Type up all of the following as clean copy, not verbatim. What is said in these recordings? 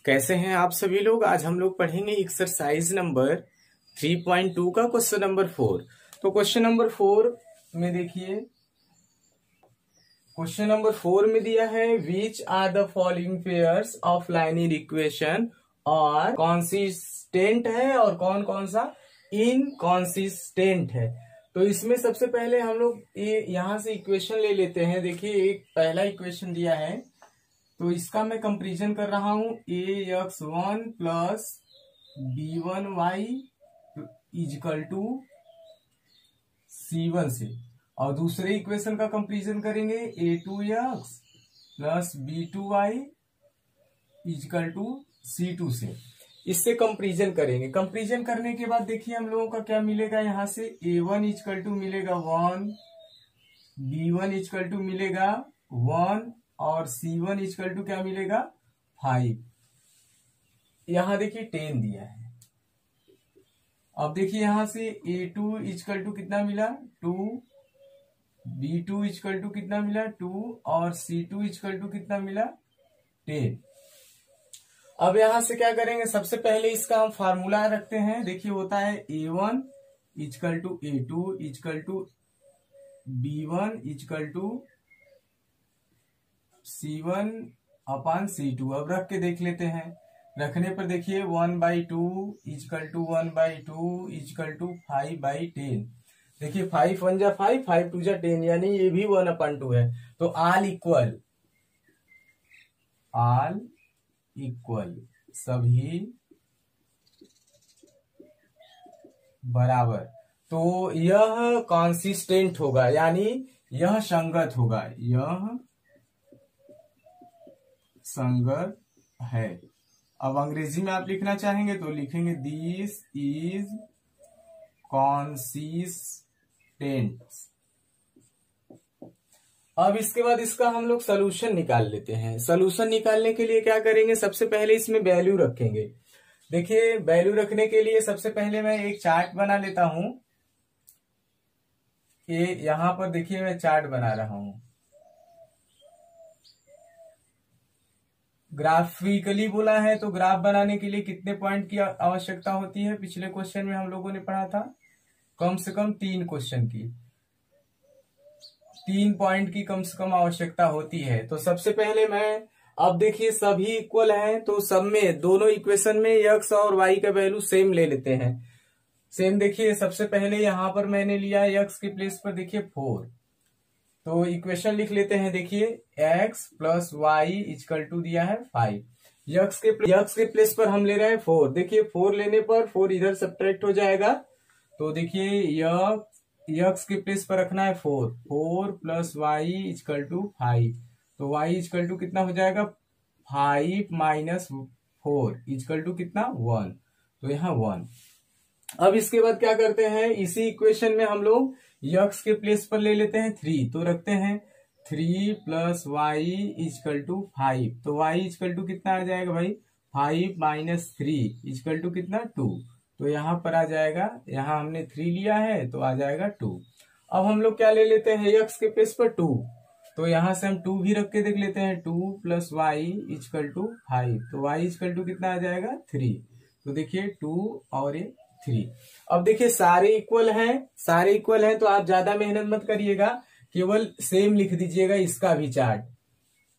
कैसे हैं आप सभी लोग। आज हम लोग पढ़ेंगे एक्सरसाइज नंबर 3.2 का क्वेश्चन नंबर 4। तो क्वेश्चन नंबर 4 में देखिए, क्वेश्चन नंबर 4 में दिया है which are the following pairs of linear equation और कॉन्सिस्टेंट है और कौन कौन सा इनकॉन्सिस्टेंट है। तो इसमें सबसे पहले हम लोग ये यहां से इक्वेशन ले लेते हैं। देखिए एक पहला इक्वेशन दिया है, तो इसका मैं कंपैरिजन कर रहा हूं ax1 plus b1y is equal to c1 से, और दूसरे इक्वेशन का कंपैरिजन करेंगे a2x plus b2y is equal to c2 से। इससे कंपैरिजन करेंगे। कंपैरिजन करने के बाद देखिए हम लोगों का क्या मिलेगा, यहां से a1 इजकल टू मिलेगा 1, b1 इजकल टू मिलेगा 1 और c1 इजकल टू क्या मिलेगा 5। यहां देखिए 10 दिया है। अब देखिए यहां से a2 इजकल टू कितना मिला 2, b2 इजकल टू कितना मिला 2 और c2 इजकल टू कितना मिला 10। अब यहां से क्या करेंगे, सबसे पहले इसका हम फार्मूला रखते हैं। देखिए होता है a1 equal to a2 equal to b1 equal to c1 upon c2। अब रख के देख लेते हैं। रखने पर देखिए 1/2 इजकल टू 1/2 इजकल टू 5/10। देखिए 5 1 जा 5, 5 2 जा 10, यानी ये भी 1/2 है। तो आल इक्वल सभी बराबर। तो यह कॉन्सिस्टेंट होगा, यानी यह संगत होगा, यह संगत है। अब अंग्रेजी में आप लिखना चाहेंगे तो लिखेंगे दिस इज कॉन्सिस्टेंट। अब इसके बाद इसका हम लोग सोल्यूशन निकाल लेते हैं। सोल्यूशन निकालने के लिए क्या करेंगे, सबसे पहले इसमें वैल्यू रखेंगे। देखिए वैल्यू रखने के लिए सबसे पहले मैं एक चार्ट बना लेता हूं। ये यहां पर देखिए मैं चार्ट बना रहा हूं। ग्राफिकली बोला है तो ग्राफ बनाने के लिए कितने पॉइंट की आवश्यकता होती है, पिछले क्वेश्चन में हम लोगों ने पढ़ा था कम से कम 3 क्वेश्चन की 3 पॉइंट की कम से कम आवश्यकता होती है। तो सबसे पहले मैं, अब देखिए सभी इक्वल हैं तो सब में दोनों इक्वेशन में x और y का वैल्यू सेम ले लेते हैं। सेम देखिए सबसे पहले यहां पर मैंने लिया x के प्लेस पर देखिए 4, तो इक्वेशन लिख लेते हैं। देखिए x plus y equal to दिया है 5, x के प्लेस पर हम ले रहे हैं 4। देखिए 4 लेने पर 4 इधर सब्ट्रैक्ट हो जाएगा, तो देखिए x के प्लेस पर रखना है 4 प्लस वाई इजकल टू 5। तो y इजकल टू कितना हो जाएगा 5 माइनस 4 इजकल टू कितना 1, तो यहाँ 1। अब इसके बाद क्या करते हैं, इसी इक्वेशन में हम लोग x के प्लेस पर ले लेते हैं 3, तो रखते हैं 3 प्लस वाई इजकल टू 5। तो y इजकल टू कितना आ जाएगा भाई 5 माइनस 3 इजकल टू कितना 2। तो यहाँ पर आ जाएगा, यहाँ हमने 3 लिया है तो आ जाएगा 2। अब हम लोग क्या ले लेते हैं x के प्लेस पर 2, तो यहां से हम 2 भी रख के देख लेते हैं। 2 प्लस वाई इजकल टू 5, तो y इजकल टू कितना आ जाएगा 3। तो देखिए 2 और 3। अब देखिए सारे इक्वल हैं तो आप ज्यादा मेहनत मत करिएगा, केवल सेम लिख दीजिएगा। इसका भी चार्ट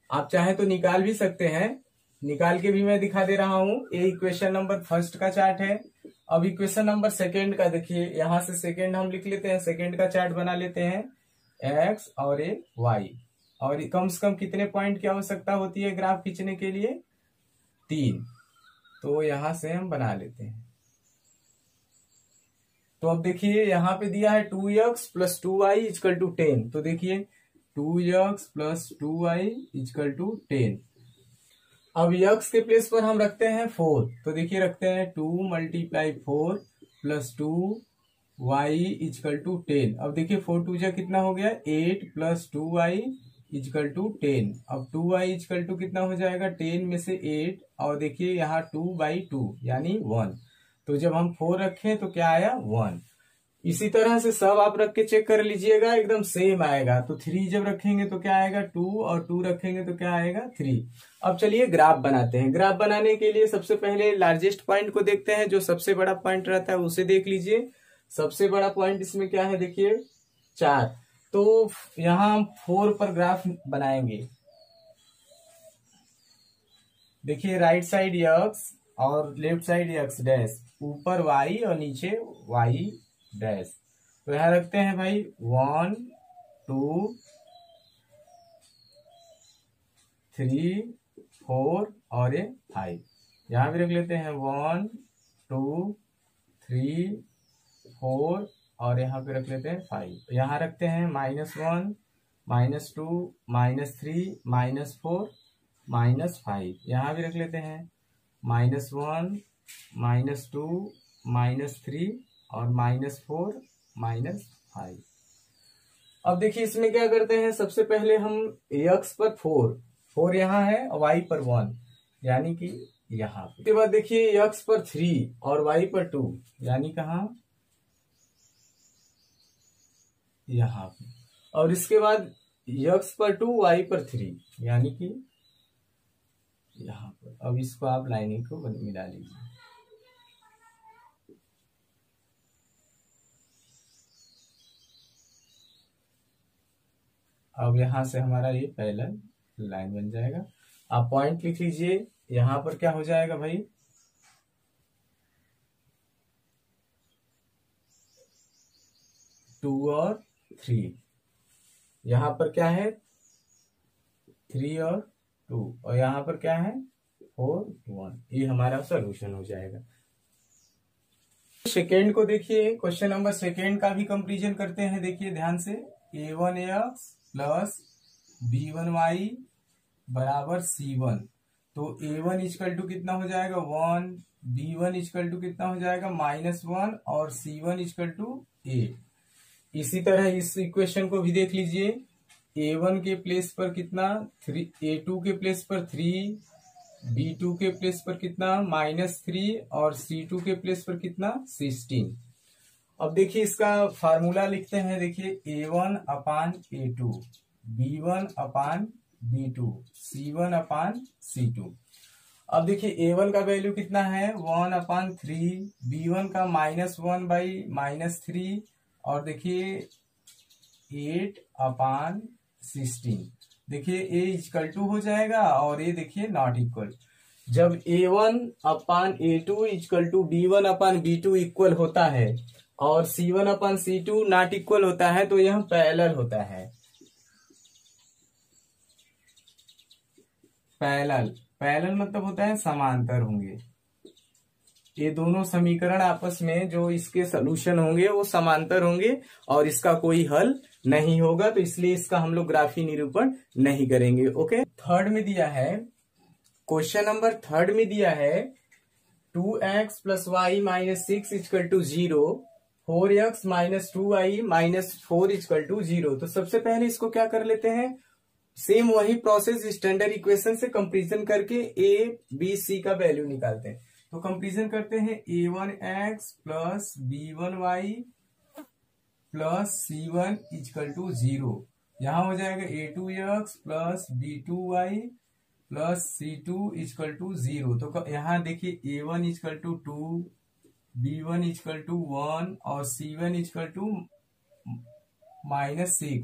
आप चाहे तो निकाल भी सकते हैं, निकाल के भी मैं दिखा दे रहा हूं। ये इक्वेशन नंबर फर्स्ट का चार्ट है। अब इक्वेशन नंबर सेकेंड का देखिए, यहां से सेकेंड हम लिख लेते हैं, सेकेंड का चार्ट बना लेते हैं x और y। और कम से कम कितने पॉइंट की आवश्यकता होती है ग्राफ खींचने के लिए 3, तो यहां से हम बना लेते हैं। तो अब देखिए यहाँ पे दिया है 2x plus 2y is equal to 10, तो देखिए 2x plus 2y is equal to 10। अब x के प्लेस पर हम रखते हैं 4, तो देखिए रखते हैं 2 multiply 4 plus 2y is equal to 10। अब देखिए 4 2 जा कितना हो गया 8 प्लस 2y इजकल टू 10। अब 2y इजकल टू कितना हो जाएगा 10 में से 8, और देखिए यहाँ 2/2 यानी 1। तो जब हम 4 रखें तो क्या आया 1। इसी तरह से सब आप रख के चेक कर लीजिएगा, एकदम सेम आएगा। तो 3 जब रखेंगे तो क्या आएगा 2, और 2 रखेंगे तो क्या आएगा 3। अब चलिए ग्राफ बनाते हैं। ग्राफ बनाने के लिए सबसे पहले लार्जेस्ट पॉइंट को देखते हैं, जो सबसे बड़ा पॉइंट रहता है उसे देख लीजिए। सबसे बड़ा पॉइंट इसमें क्या है, देखिए 4। तो यहां हम 4 पर ग्राफ बनाएंगे। देखिए राइट साइड x और लेफ्ट साइड x डैश, ऊपर y और नीचे y डैश। तो यहां रखते हैं भाई 1 2 3 4 और 5। यहां भी रख लेते हैं 1 2 3 4 और यहाँ पे रख लेते हैं 5। यहाँ रखते हैं -1 -2 -3 -4 -5। यहाँ भी रख लेते हैं -1 -2 -3 और -4 -5। अब देखिए इसमें क्या करते हैं, सबसे पहले हम x पर 4 यहाँ है और y पर 1, यानी कि यहाँ पे। उसके बाद देखिए x पर 3 और y पर 2, यानी कहाँ, यहाँ पे। और इसके बाद x पर 2 y पर 3, यानी कि यहाँ पर। अब इसको आप लाइनिंग को मिला लीजिए। अब यहां से हमारा ये पैरेलल लाइन बन जाएगा। आप पॉइंट लिख लीजिए। यहां पर क्या हो जाएगा भाई, 2 और 3। यहां पर क्या है 3 और 2, और यहां पर क्या है 4 1। ये हमारा सॉल्यूशन हो जाएगा। सेकेंड को देखिए, क्वेश्चन नंबर सेकेंड का भी कंपैरिजन करते हैं। देखिए ध्यान से, a1x प्लस b1y बराबर c1। तो a1 इक्वल टू कितना हो जाएगा 1, b1 इक्वल टू कितना हो जाएगा -1 और c1 इक्वल टू 8। इसी तरह इस इक्वेशन को भी देख लीजिए। a1 के प्लेस पर कितना 3, a2 के प्लेस पर 3, b2 के प्लेस पर कितना -3 और c2 के प्लेस पर कितना 16। अब देखिए इसका फार्मूला लिखते हैं। देखिए a1 upon a2, b1 upon b2, c1 upon c2। अब देखिए a1 का वैल्यू कितना है 1 अपान 3, b1 का -1 बाई -3, और देखिए 8 अपान 16। देखिए a इक्वल टू हो जाएगा और ये देखिए नॉट इक्वल। जब a1 upon a2 equal to b1 upon b2 equal होता है और c1 upon c2 not equal होता है, तो यह पैरेलल होता है। पैरेलल मतलब होता है समांतर होंगे। ये दोनों समीकरण आपस में जो इसके सॉल्यूशन होंगे वो समांतर होंगे और इसका कोई हल नहीं होगा, तो इसलिए इसका हम लोग ग्राफी निरूपण नहीं करेंगे। ओके, थर्ड में दिया है, क्वेश्चन नंबर थर्ड में दिया है 2x plus y minus 6 equal to 0, 4x minus 2y minus 4 equal to 0। तो सबसे पहले इसको क्या कर लेते हैं, सेम वही प्रोसेस स्टैंडर्ड इक्वेशन से कंपैरिजन करके a b c का वैल्यू निकालते हैं। तो कंपैरिजन करते हैं a1x plus b1y plus c1 equal to 0। यहां हो जाएगा a2x plus b2y plus c2 equal to 0। तो यहां देखिए a1 equal to 2, b1 equal to 1 और c1 इक्वल टू -6।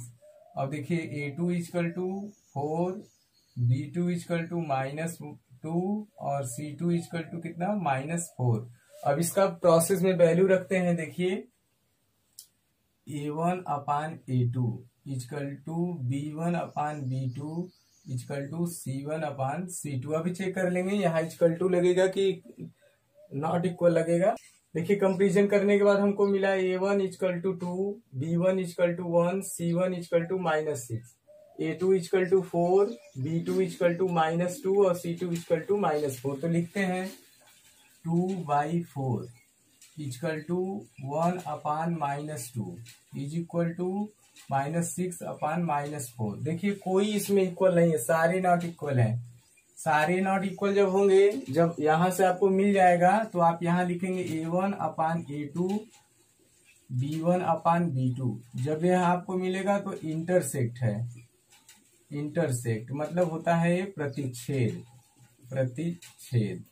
अब देखिए a2 equal to 4, b2 equal to -2 और c2 इक्वल टू कितना -4। अब इसका प्रोसेस में वैल्यू रखते हैं। देखिए a1 upon a2 equal to b1 upon b2 equal to c1 upon c2। अभी चेक कर लेंगे यहाँ इक्वल टू लगेगा कि नॉट इक्वल लगेगा। देखिए कंपैरिजन करने के बाद हमको मिला a1 equal to 2, b1 equal to 1, c1 equal to -6, a2 equal to 4, b2 equal to -2 और c2 इक्वल टू -4। तो लिखते हैं 2/4 equal to 1 upon -2 is equal to -6 upon -4। देखिए कोई इसमें इक्वल नहीं है, सारे नॉट इक्वल हैं। सारे नॉट इक्वल जब होंगे, जब यहां से आपको मिल जाएगा तो आप यहां लिखेंगे a1 upon a2 b1 upon b2। जब यह आपको मिलेगा तो इंटरसेक्ट है, इंटरसेक्ट मतलब होता है प्रतिच्छेद, प्रतिच्छेद।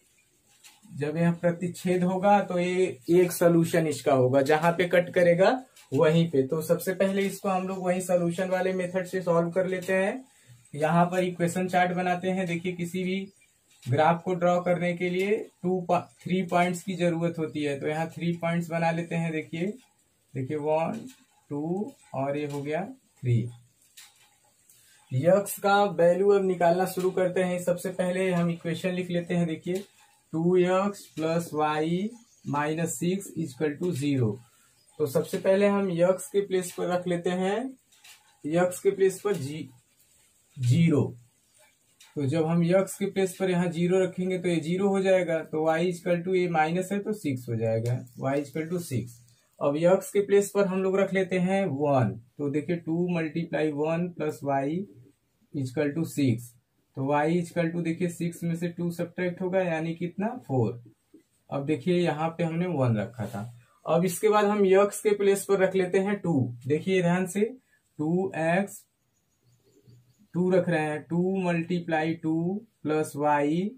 जब यह प्रतिच्छेद होगा तो ये एक सोल्यूशन इसका होगा, जहां पे कट करेगा वहीं पे। तो सबसे पहले इसको हम लोग वही सोल्यूशन वाले मेथड से सॉल्व कर लेते हैं। यहाँ पर इक्वेशन चार्ट बनाते हैं। देखिए किसी भी ग्राफ को ड्रॉ करने के लिए 3 पॉइंट्स की जरूरत होती है, तो यहाँ 3 पॉइंट्स बना लेते हैं। देखिए 1 2 और ये हो गया 3। यक्स का वैल्यू अब निकालना शुरू करते हैं। सबसे पहले हम इक्वेशन लिख लेते हैं। देखिए 2x plus y minus 6 equal to 0। तो सबसे पहले हम यक्स के प्लेस पर रख लेते हैं, यक्स के प्लेस पर 0। तो जब हम यक्स के प्लेस पर यहाँ 0 रखेंगे तो ये 0 हो जाएगा। तो y इक्वल टू ये माइनस है तो 6 हो जाएगा, y इक्वल टू 6। अब यक्स के प्लेस पर हम लोग रख लेते हैं 1। तो देखिए 2 multiply 1 plus y equal to 6। तो y इक्वल टू देखिए 6 में से 2 सब्ट्रैक्ट होगा, यानी कितना 4। अब देखिए यहाँ पे हमने 1 रखा था। अब इसके बाद हम यक्स के प्लेस पर रख लेते हैं 2। देखिए ध्यान से 2x 2 रख रहे हैं, 2 multiply 2 plus y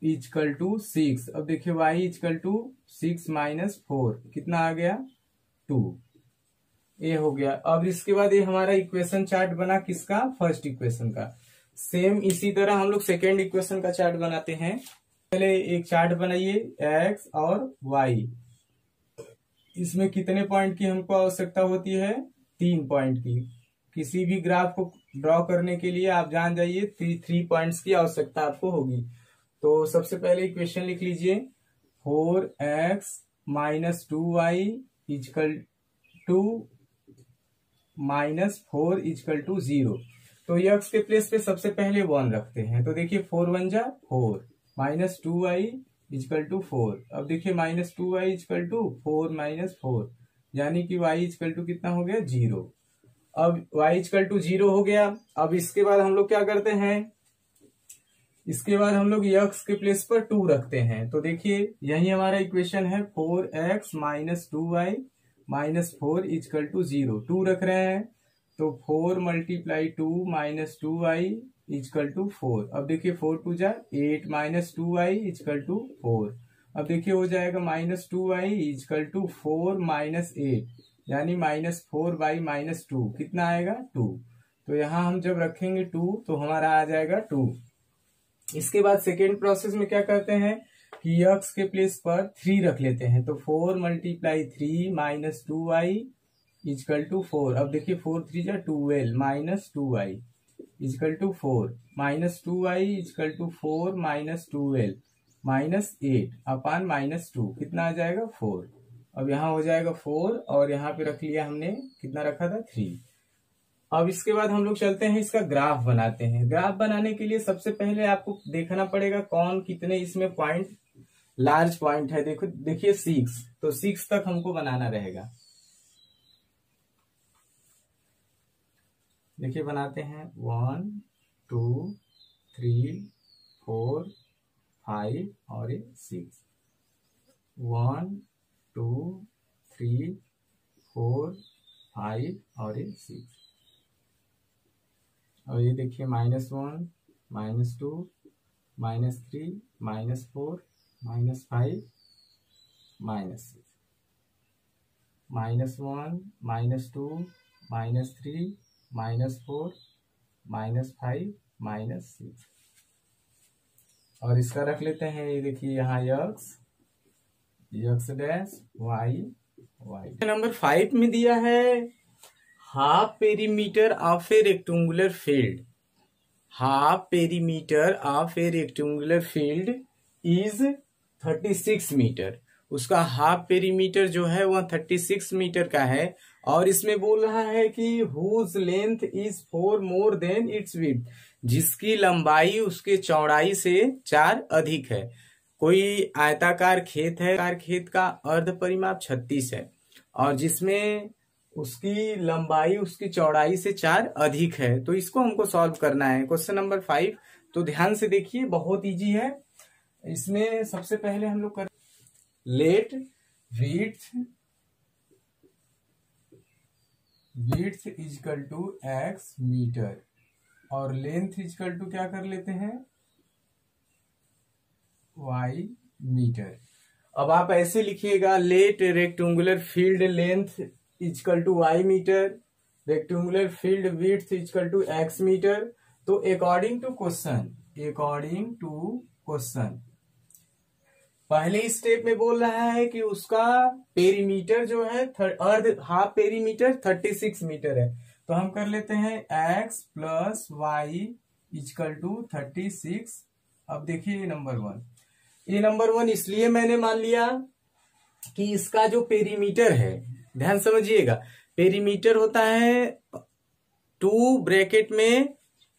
equal to 6। अब देखिए y इक्वल टू 6 माइनस 4 कितना आ गया 2। ये हो गया। अब इसके बाद ये हमारा इक्वेशन चार्ट बना किसका, फर्स्ट इक्वेशन का। सेम इसी तरह हम लोग सेकेंड इक्वेशन का चार्ट बनाते हैं। पहले एक चार्ट बनाइए x और y। इसमें कितने पॉइंट की हमको आवश्यकता होती है, 3 पॉइंट की। किसी भी ग्राफ को ड्रॉ करने के लिए आप जान जाइए 3 पॉइंट्स की आवश्यकता आपको होगी। तो सबसे पहले इक्वेशन लिख लीजिए 4x minus 2y equal to minus 4 equal to 0। तो यक्स के प्लेस पे सबसे पहले 1 रखते हैं। तो देखिए 4 1 जा 4 माइनस 2y इक्वल टू 4। अब देखिए minus 2y equal to 4 minus 4, यानी कि y इक्वल टू कितना हो गया 0। अब y इक्वल टू 0 हो गया। अब इसके बाद हम लोग क्या करते हैं, इसके बाद हम लोग यक्स के प्लेस पर 2 रखते हैं। तो देखिए यही हमारा इक्वेशन है 4x minus 2y minus 4 equal to 0। 2 रख रहे हैं तो 4 multiply 2 minus 2y equal to 4। अब देखिए 4 2 जा 8 माइनस 2y इक्वल टू 4। अब देखिए हो जाएगा minus 2y equal to 4 minus 8, यानी माइनस 4 बाई माइनस 2 कितना आएगा 2। तो यहाँ हम जब रखेंगे 2 तो हमारा आ जाएगा 2। इसके बाद सेकेंड प्रोसेस में क्या करते हैं कि यक्स के प्लेस पर 3 रख लेते हैं। तो 4 multiply 3 minus 2y equal to 4। अब देखिए 4 3 जा 12 minus 2y equal to 4 minus 2y equal to 4 minus 12 minus 8 upon minus 2 कितना आ जाएगा 4। अब यहाँ हो जाएगा 4 और यहाँ पे रख लिया हमने, कितना रखा था 3। अब इसके बाद हम लोग चलते हैं इसका ग्राफ बनाते हैं। ग्राफ बनाने के लिए सबसे पहले आपको देखना पड़ेगा कौन कितने इसमें पॉइंट लार्ज पॉइंट है। देखो देखिए 6, तो 6 तक हमको बनाना रहेगा। देखिए बनाते हैं 1 2 3 4 5 और 6। 1 2 3 4 5 और 6। और ये देखिए -1 -2 -3 -4 -5 -6। -1 -2 -3 -4 -5 -6। और इसका रख लेते हैं, ये देखिए यहाँ x dash y y. Number 5 में दिया है half perimeter of a rectangular field. Half perimeter of a rectangular field is 36 metre. उसका हाफ पेरीमीटर जो है वह 36 मीटर का है। और इसमें बोल रहा है कि whose length is 4 more than its width, जिसकी लंबाई उसके चौड़ाई से 4 अधिक है। कोई आयताकार खेत है, खेत का अर्ध परिमाप 36 है और जिसमें उसकी लंबाई उसकी चौड़ाई से 4 अधिक है। तो इसको हमको सॉल्व करना है। Question number 5। तो ध्यान से देखिए, बहुत इजी है। इसमें सबसे पहले हम लोग कर let width width equal to x metre और लेंथ इजकल टू क्या कर लेते हैं वाई मीटर। अब आप ऐसे लिखिएगा, let rectangular field length equal to y metre, rectangular field width equal to x metre. तो अकॉर्डिंग टू क्वेश्चन पहले स्टेप में बोल रहा है कि उसका पेरीमीटर जो है अर्ध हाफ पेरीमीटर 36 मीटर है। तो हम कर लेते हैं x plus y equal to 36। अब देखिए ये नंबर वन इसलिए मैंने मान लिया कि इसका जो पेरीमीटर है, ध्यान समझिएगा, पेरीमीटर होता है 2 ब्रैकेट में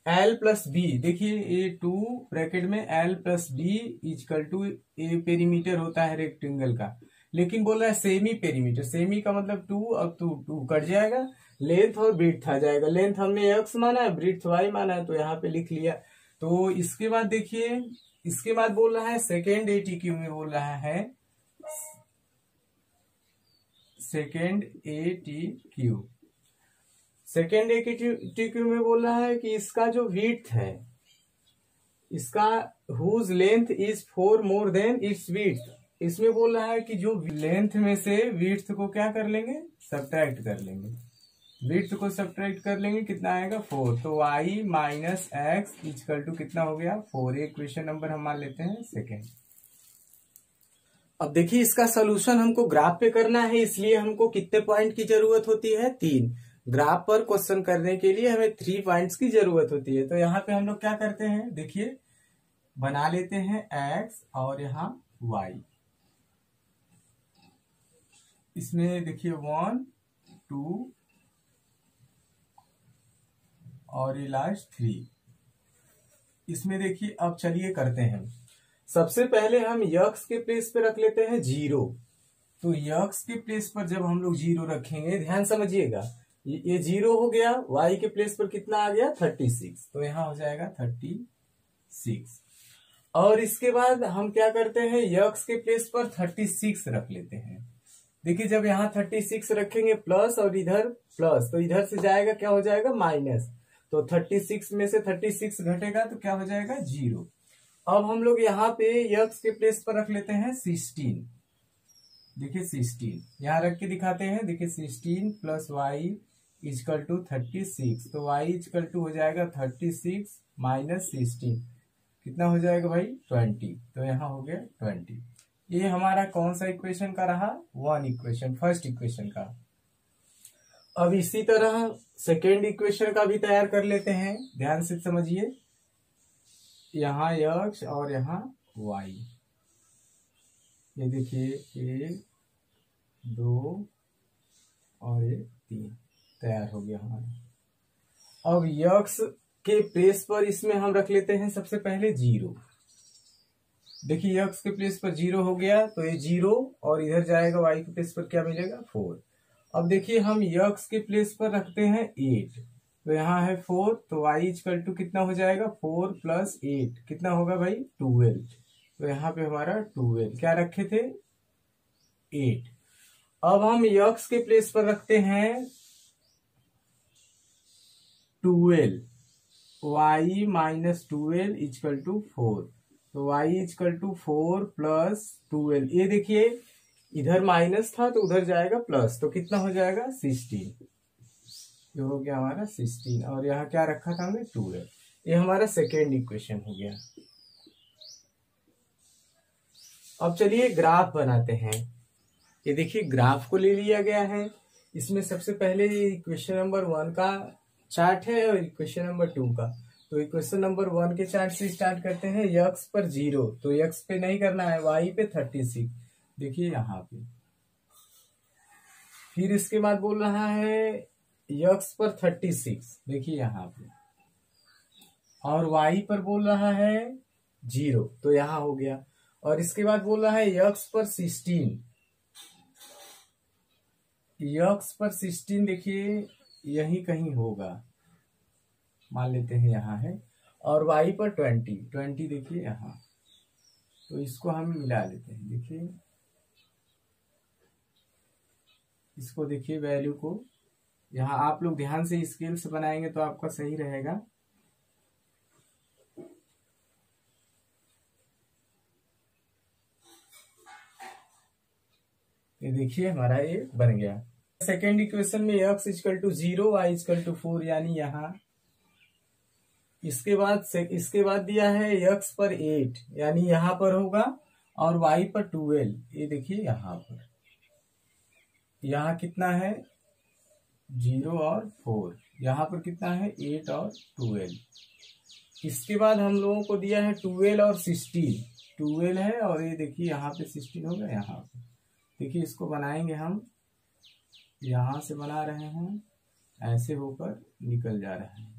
L प्लस बी। देखिए ये 2 ब्रैकेट में L plus b equal to a perimeter होता है रेक्टेंगल का। लेकिन बोल रहा है सेमी पेरीमीटर, सेमी का मतलब 2, अब 2 कट जाएगा, लेंथ और ब्रीथ आ जाएगा। लेंथ हमने x माना है, ब्रीथ y माना है, तो यहाँ पे लिख लिया। तो इसके बाद देखिए, इसके बाद बोल रहा है सेकेंड ATQ में बोल रहा है सेकेंड ATQ में बोल रहा है कि इसका जो विड्थ है, इसका whose length is 4 more than its width. इसमें बोल रहा है कि जो लेंथ में से विड्थ को क्या कर लेंगे, सब्ट्रैक्ट कर लेंगे। विड्थ को सब्ट्रैक्ट कर लेंगे, कितना आएगा 4। तो y minus x equal to कितना हो गया 4। एक क्वेश्चन नंबर हम मान लेते हैं सेकेंड। अब देखिए इसका सोल्यूशन हमको ग्राफ पे करना है, इसलिए हमको कितने पॉइंट की जरूरत होती है 3। ग्राफ पर क्वेश्चन करने के लिए हमें 3 पॉइंट्स की जरूरत होती है। तो यहाँ पे हम लोग क्या करते हैं, देखिए बना लेते हैं x और यहाँ y। इसमें देखिए 1 2 और ये लास्ट 3। इसमें देखिए अब चलिए करते हैं। सबसे पहले हम यक्स के प्लेस पे रख लेते हैं 0। तो यक्स के प्लेस पर जब हम लोग 0 रखेंगे, ध्यान समझिएगा, ये 0 हो गया, y के प्लेस पर कितना आ गया 36। तो यहां हो जाएगा 36। और इसके बाद हम क्या करते हैं, यक्स के प्लेस पर 36 रख लेते हैं। देखिए जब यहाँ 36 रखेंगे प्लस और इधर प्लस, तो इधर से जाएगा क्या हो जाएगा माइनस। तो 36 में से 36 घटेगा तो क्या हो जाएगा 0। अब हम लोग यहाँ पे यक्स के प्लेस पर रख लेते हैं 16। देखिए 16 यहाँ रख के दिखाते हैं। देखिए 16 प्लस वाई इजकल टू 36। तो y इजकल टू हो जाएगा 36 माइनस 16, कितना हो जाएगा भाई 20। तो यहाँ हो गया 20। ये हमारा कौन सा इक्वेशन का रहा, फर्स्ट इक्वेशन का। अब इसी तरह सेकेंड इक्वेशन का भी तैयार कर लेते हैं, ध्यान से समझिए। यहाँ x और यहाँ y, ये देखिए 1 2 और ये 3 तैयार हो गया हमारा। अब x के प्लेस पर इसमें हम रख लेते हैं सबसे पहले 0। देखिए x के प्लेस पर 0 हो गया, तो ये 0 और इधर जाएगा y के प्लेस पर क्या मिलेगा 4। अब देखिए हम x के प्लेस पर रखते हैं 8। तो यहाँ है 4, तो y इक्वल टू कितना हो जाएगा 4 प्लस 8, कितना होगा भाई 12। तो यहाँ पे हमारा 12 क्या रखे थे 8। अब हम x के प्लेस पर रखते हैं 12, y माइनस 12 इक्वल टू 4। तो y इक्वल टू 4 प्लस 12। ये देखिए इधर माइनस था तो उधर जाएगा प्लस, तो कितना हो जाएगा 16। जो हो गया हमारा 16, और यहाँ क्या रखा था हमने 12। ये हमारा सेकेंड इक्वेशन हो गया। अब चलिए ग्राफ बनाते हैं। ये देखिए ग्राफ को ले लिया गया है। इसमें सबसे पहले इक्वेशन नंबर 1 का चार्ट है और इक्वेशन नंबर 2 का। तो इक्वेशन नंबर 1 के चार्ट से स्टार्ट करते हैं। x पर 0, तो x पे नहीं करना है, y पे 36। देखिए यहाँ पे। फिर इसके बाद बोल रहा है x पर 36, देखिए यहाँ पे, और y पर बोल रहा है 0, तो यहाँ हो गया। और इसके बाद बोल रहा है x पर 16, x पर 16 देखिए यही कहीं होगा, मान लेते हैं यहाँ है। और y पर 20 देखिए यहाँ, तो इसको हम मिला लेते हैं। देखिए इसको देखिए वैल्यू को यहाँ आप लोग ध्यान से स्केल से बनाएंगे तो आपका सही रहेगा। ये देखिए हमारा ये बन गया। सेकेंड इक्वेशन में x equal to 0 y equal to 4, यानी यहाँ इसके बाद दिया है x पर 8, यानी यहाँ पर होगा, और y पर 12। ये देखिए यहाँ पर, यहाँ कितना है 0 और 4, यहाँ पर कितना है 8 और 12। इसके बाद हम लोगों को दिया है 12 और 16, 12 है और ये देखिए यहाँ पे 16 होगा। यहाँ पे देखिए इसको बनाएंगे हम, यहां से बना रहे हैं, ऐसे होकर निकल जा रहा है।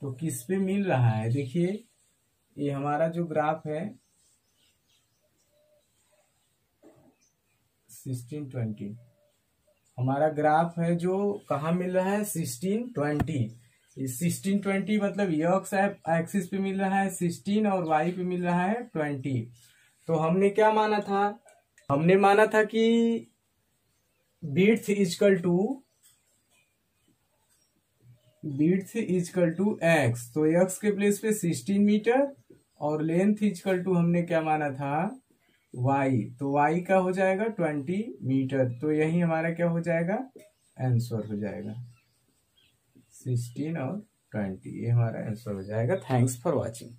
तो किस पे मिल रहा है, देखिए ये हमारा जो ग्राफ है 1620, हमारा ग्राफ है जो कहाँ मिल रहा है 1620। 1620 मतलब x एक्सिस पे मिल रहा है 16 और y पे मिल रहा है 20। तो हमने क्या माना था, हमने माना था कि विड्थ इक्वल टू x, तो x के प्लेस पे 16 मीटर, और लेंथ इक्वल टू हमने क्या माना था y, तो y का हो जाएगा 20 मीटर। तो यही हमारा क्या हो जाएगा, आंसर हो जाएगा 16 और 20, ये हमारा आंसर हो जाएगा। Thanks for watching.